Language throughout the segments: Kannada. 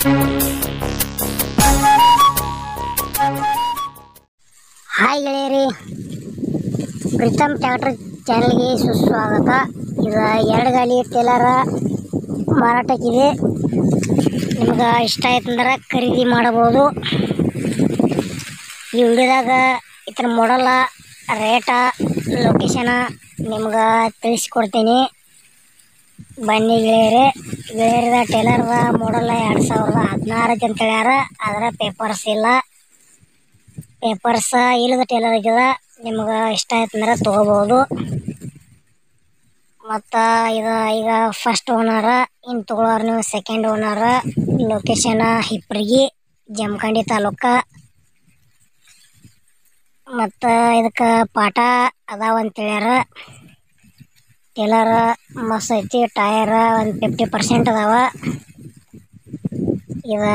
ಹಾಯ್ ಗೆಳೆಯರಿ, ಪ್ರೀತಮ್ ಟ್ರ್ಯಾಕ್ಟರ್ ಚಾನಲ್ಗೆ ಸುಸ್ವಾಗತ. ಇದು 2 ಗಾಲಿ ಟೇಲರ್ ಮಾರಾಟಕ್ಕಿದೆ. ನಿಮ್ಗೆ ಇಷ್ಟ ಆಯ್ತಂದ್ರೆ ಖರೀದಿ ಮಾಡಬಹುದು. ಈ ವಿಡಿಯೋದಾಗ ಇದರ ಮಾಡಲ್ಲ, ರೇಟ, ಲೊಕೇಶನ ನಿಮ್ಗೆ ತಿಳಿಸ್ಕೊಡ್ತೀನಿ. ಬನ್ನಿ ಗೆಳೆಯರದ ಟೇಲರ್ದ ಮಾಡಲ್ಲ 2016 ಅಂತ ಹೇಳ್ಯಾರ. ಅದರ ಪೇಪರ್ಸ್ ಇಲ್ಲ, ಪೇಪರ್ಸ್ ಇಲ್ಲದ ಟೇಲರ್ ಆಗ್ಯದ. ನಿಮ್ಗೆ ಇಷ್ಟ ಆಯ್ತಂದ್ರೆ ತೊಗೋಬಹುದು. ಮತ್ತು ಈಗ ಫಸ್ಟ್ ಓನರ, ಇನ್ನು ತೊಗೊಳೋರು ನೀವು ಸೆಕೆಂಡ್ ಓನರ. ಲೊಕೇಶನ್ ಹಿಪ್ಪರಗಿ, ಜಮಖಂಡಿ ತಾಲೂಕ. ಮತ್ತು ಇದಕ್ಕೆ ಪಾಠ ಅದಾವ ಅಂತ ಹೇಳ್ಯಾರ. ಟೇಲರ್ ಮಸ್ತ್ ಐತಿ. ಟಯರ್ ಒಂದು 50% ಅದಾವ. ಇದು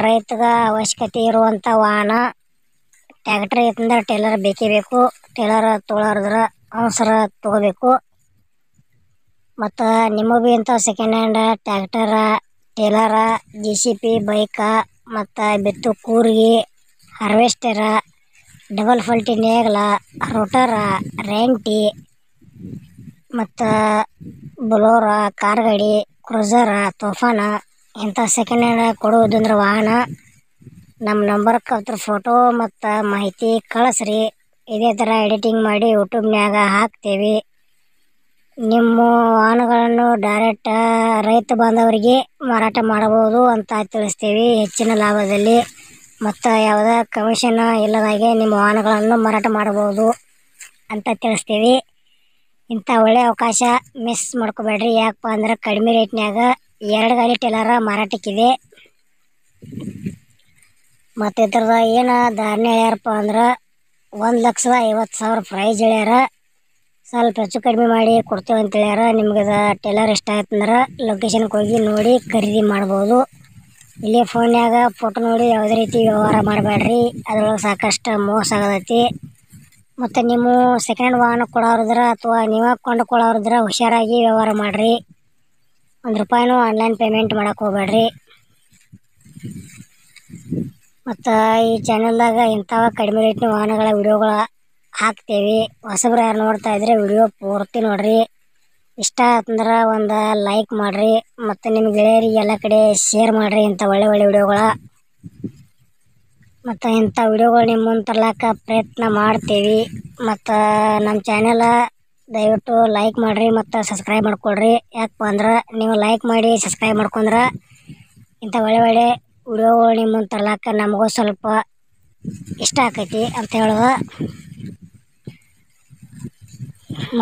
ರೈತಗೆ ಅವಶ್ಯಕತೆ ಇರುವಂಥ ವಾಹನ. ಟ್ರ್ಯಾಕ್ಟರ್ ಐತಂದ್ರೆ ಟೇಲರ್ ಬೇಕೇ ಬೇಕು. ಟೇಲರ್ ತೊಗೊಳೋರಿದ್ರೆ ಅವಸರ ತೊಗೋಬೇಕು. ಮತ್ತು ನಿಮಗೆ ಭೀ ಇಂಥ ಸೆಕೆಂಡ್ ಹ್ಯಾಂಡ್ ಟ್ರ್ಯಾಕ್ಟರ, ಟೇಲರ, JCB ಬೈಕ, ಮತ್ತು ಬಿತ್ತು ಕೂರಿಗೆ, ಹಾರ್ವೆಸ್ಟರ, ಡಬಲ್ ಫಲ್ಟಿ ನೇಗಲ, ರೋಟರ, ರೆಂಟಿ, ಮತ್ತು ಬೊಲೋರ, ಕಾರ್ ಗಾಡಿ, ಕ್ರೂಸರ, ತೋಫಾನ ಇಂಥ ಸೆಕೆಂಡ್ ಹ್ಯಾಂಡ್ ಕೊಡುವುದಂದ್ರೆ ವಾಹನ ನಮ್ಮ ನಂಬರ್ಗೆ ಅದ್ರ ಫೋಟೋ ಮತ್ತು ಮಾಹಿತಿ ಕಳಿಸ್ರಿ. ಇದೇ ಥರ ಎಡಿಟಿಂಗ್ ಮಾಡಿ ಯೂಟ್ಯೂಬ್ನ್ಯಾಗ ಹಾಕ್ತೇವೆ. ನಿಮ್ಮ ವಾಹನಗಳನ್ನು ಡೈರೆಕ್ಟ್ ರೈತ ಬಾಂಧವರಿಗೆ ಮಾರಾಟ ಮಾಡಬಹುದು ಅಂತ ತಿಳಿಸ್ತೇವೆ, ಹೆಚ್ಚಿನ ಲಾಭದಲ್ಲಿ. ಮತ್ತು ಯಾವುದೇ ಕಮಿಷನ್ ಇಲ್ಲದಾಗೆ ನಿಮ್ಮ ವಾಹನಗಳನ್ನು ಮಾರಾಟ ಮಾಡಬಹುದು ಅಂತ ತಿಳಿಸ್ತೇವೆ. ಇಂಥ ಒಳ್ಳೆಯ ಅವಕಾಶ ಮಿಸ್ ಮಾಡ್ಕೋಬೇಡ್ರಿ. ಯಾಕಪ್ಪ ಅಂದ್ರೆ ಕಡಿಮೆ ರೇಟ್ನ್ಯಾಗ 2 ಗಾಲಿ ಟೇಲರ ಮಾರಾಟಕ್ಕಿದೆ. ಮತ್ತು ಇದ್ರದ ಏನು ಧಾರಣೆ ಹೇಳ್ಯಾರಪ್ಪ ಅಂದ್ರೆ 1,50,000 ಪ್ರೈಸ್ ಹೇಳ್ಯಾರ. ಸ್ವಲ್ಪ ಹೆಚ್ಚು ಕಡಿಮೆ ಮಾಡಿ ಕೊಡ್ತೇವೆ ಅಂತ ಹೇಳ್ಯಾರ. ನಿಮ್ಗೆ ಟೇಲರ್ ಇಷ್ಟ ಆಯ್ತಂದ್ರೆ ಲೊಕೇಶನ್ಗೆ ಹೋಗಿ ನೋಡಿ ಖರೀದಿ ಮಾಡ್ಬೋದು. ಇಲ್ಲಿ ಫೋನ್ಯಾಗ ಫೋಟೋ ನೋಡಿ ಯಾವುದೇ ರೀತಿ ವ್ಯವಹಾರ ಮಾಡಬೇಡ್ರಿ. ಅದ್ರೊಳಗೆ ಸಾಕಷ್ಟು ಮೋಸ ಆಗತೈತಿ. ಮತ್ತು ನೀವು ಸೆಕೆಂಡ್ ಹ್ಯಾಂಡ್ ವಾಹನ ಕೊಡೋರಿದ್ರೆ ಅಥವಾ ನೀವೇ ಕೊಂಡುಕೊಳ್ಳೋರಿದ್ರೆ ಹುಷಾರಾಗಿ ವ್ಯವಹಾರ ಮಾಡಿರಿ. ₹1 ಆನ್ಲೈನ್ ಪೇಮೆಂಟ್ ಮಾಡೋಕೆ ಹೋಗ್ಬೇಡ್ರಿ. ಮತ್ತು ಈ ಚಾನಲ್ದಾಗ ಇಂಥವ ಕಡಿಮೆ ರೇಟ್ನ ವಾಹನಗಳ ವಿಡಿಯೋಗಳ ಹಾಕ್ತೇವೆ. ಹೊಸಬ್ರು ಯಾರು ನೋಡ್ತಾ ಇದ್ರೆ ವಿಡಿಯೋ ಪೂರ್ತಿ ನೋಡ್ರಿ. ಇಷ್ಟ ಆತಂದ್ರೆ ಒಂದು ಲೈಕ್ ಮಾಡಿರಿ. ಮತ್ತು ನಿಮ್ಮ ಗೆಳೆಯರಿಗೆ ಎಲ್ಲ ಕಡೆ ಶೇರ್ ಮಾಡಿರಿ ಇಂಥ ಒಳ್ಳೆ ವಿಡಿಯೋಗಳ. ಮತ್ತು ಇಂಥ ವಿಡಿಯೋಗಳು ನಿಮ್ಮ ಮುಂದೆ ತರ್ಲಾಕ ಪ್ರಯತ್ನ ಮಾಡ್ತೇವೆ. ಮತ್ತು ನಮ್ಮ ಚಾನೆಲ್ ದಯವಿಟ್ಟು ಲೈಕ್ ಮಾಡಿರಿ ಮತ್ತು ಸಬ್ಸ್ಕ್ರೈಬ್ ಮಾಡ್ಕೊಳ್ರಿ. ಯಾಕಪ್ಪ ಅಂದ್ರೆ ನೀವು ಲೈಕ್ ಮಾಡಿ ಸಬ್ಸ್ಕ್ರೈಬ್ ಮಾಡ್ಕೊಂಡ್ರೆ ಇಂಥ ಒಳ್ಳೆ ವಿಡಿಯೋಗಳು ನಿಮ್ಮ ಮುಂದೆ ತರ್ಲಾಕ ನಮಗೂ ಸ್ವಲ್ಪ ಇಷ್ಟ ಆಕೈತಿ ಅಂತ ಹೇಳೋದು.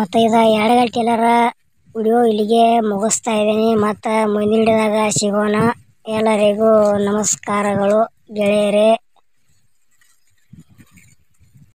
ಮತ್ತು ಇದು 2 ಗಾಲಿ ಟೇಲರ ವಿಡಿಯೋ ಇಲ್ಲಿಗೆ ಮುಗಿಸ್ತಾ ಇದ್ದೀನಿ. ಮತ್ತು ಮುಂದಿನ ವಿಡಿಯೋದಾಗ ಸಿಗೋಣ. ಎಲ್ಲರಿಗೂ ನಮಸ್ಕಾರಗಳು ಗೆಳೆಯರೇ.